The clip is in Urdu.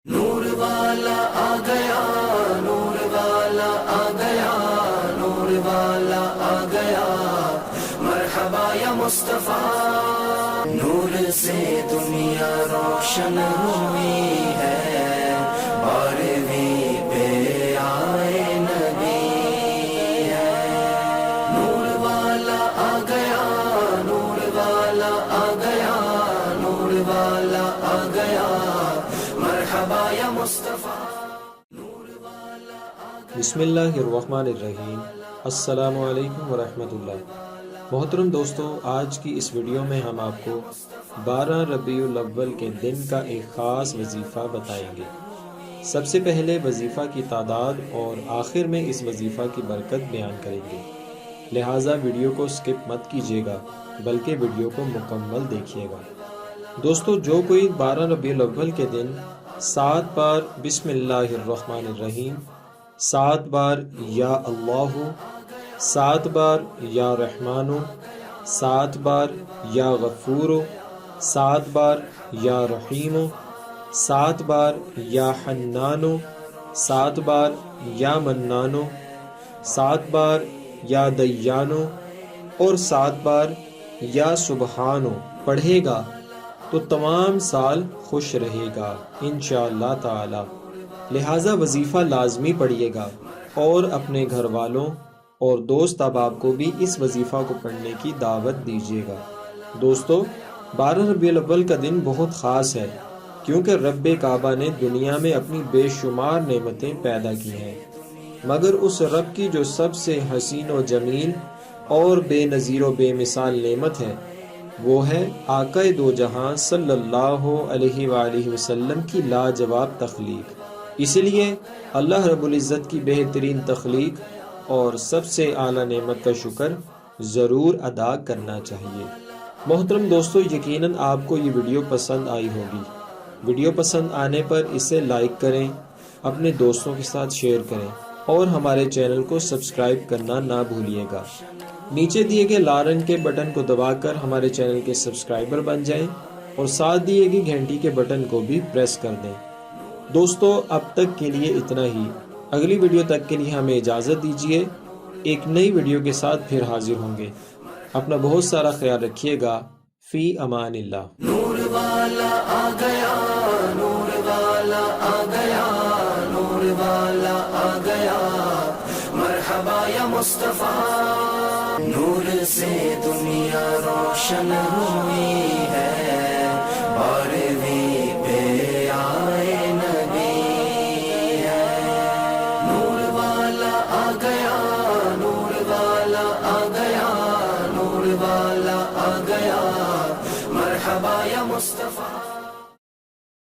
نور والا آ گیا، نور والا آ گیا، نور والا آ گیا، مرحبا یا مصطفیٰ۔ نور سے دنیا روشن ہوئی ہے، بارہویں پہ آئے نبی ہے۔ نور والا آ گیا، نور والا آ گیا، نور والا آ گیا، مرحبا یا مصطفیٰ۔ بسم اللہ الرحمن الرحیم۔ السلام علیکم ورحمۃ اللہ۔ محترم دوستو، آج کی اس ویڈیو میں ہم آپ کو 12 ربیع الاول کے دن کا ایک خاص وظیفہ بتائیں گے۔ سب سے پہلے وظیفہ کی تعداد اور آخر میں اس وظیفہ کی برکت بیان کریں گے، لہٰذا ویڈیو کو سکپ مت کیجیے گا بلکہ ویڈیو کو مکمل دیکھیے گا۔ دوستو، جو کوئی 12 ربیع الاول کے دن 7 بار بسم اللہ الرحمن الرحیم، 7 بار یا اللہ، 7 بار یا رحمان، 7 بار یا غفور، 7 بار یا رحیم، 7 بار یا حنان، 7 بار یا منان، 7 بار یا دیان اور 7 بار یا سبحان پڑھے گا تو تمام سال خوش رہے گا انشاءاللہ تعالی۔ لہٰذا وظیفہ لازمی پڑھیے گا اور اپنے گھر والوں اور دوست احباب کو بھی اس وظیفہ کو پڑھنے کی دعوت دیجیے گا۔ دوستو، 12 ربیع الاول کا دن بہت خاص ہے کیونکہ رب کعبہ نے دنیا میں اپنی بے شمار نعمتیں پیدا کی ہیں، مگر اس رب کی جو سب سے حسین و جمیل اور بے نظیر و بے مثال نعمت ہے وہ ہے آقا دو جہاں صلی اللہ علیہ وآلہ وسلم کی لاجواب تخلیق۔ اسی لیے اللہ رب العزت کی بہترین تخلیق اور سب سے اعلیٰ نعمت کا شکر ضرور ادا کرنا چاہیے۔ محترم دوستو، یقیناً آپ کو یہ ویڈیو پسند آئی ہوگی۔ ویڈیو پسند آنے پر اسے لائک کریں، اپنے دوستوں کے ساتھ شیئر کریں اور ہمارے چینل کو سبسکرائب کرنا نہ بھولیے گا۔ نیچے دیے گئے لال رنگ کے بٹن کو دبا کر ہمارے چینل کے سبسکرائبر بن جائیں اور ساتھ دیے گئی گھنٹی کے بٹن کو بھی پریس کر دیں۔ دوستو، اب تک کے لیے اتنا ہی۔ اگلی ویڈیو تک کے لیے ہمیں اجازت دیجیے، ایک نئی ویڈیو کے ساتھ پھر حاضر ہوں گے۔ اپنا بہت سارا خیال رکھیے گا۔ فی امان اللہ۔ نور والا آ گیا، نور والا آ گیا، نور والا آ گیا، مرحبا یا مصطفیٰ۔ نور سے دنیا روشن ہوئی ہے، بارہویں پہ آئے نبی ہے۔ نور والا آ گیا، نور والا آ گیا، نور والا آ گیا، مرحبا یا مصطفیٰ۔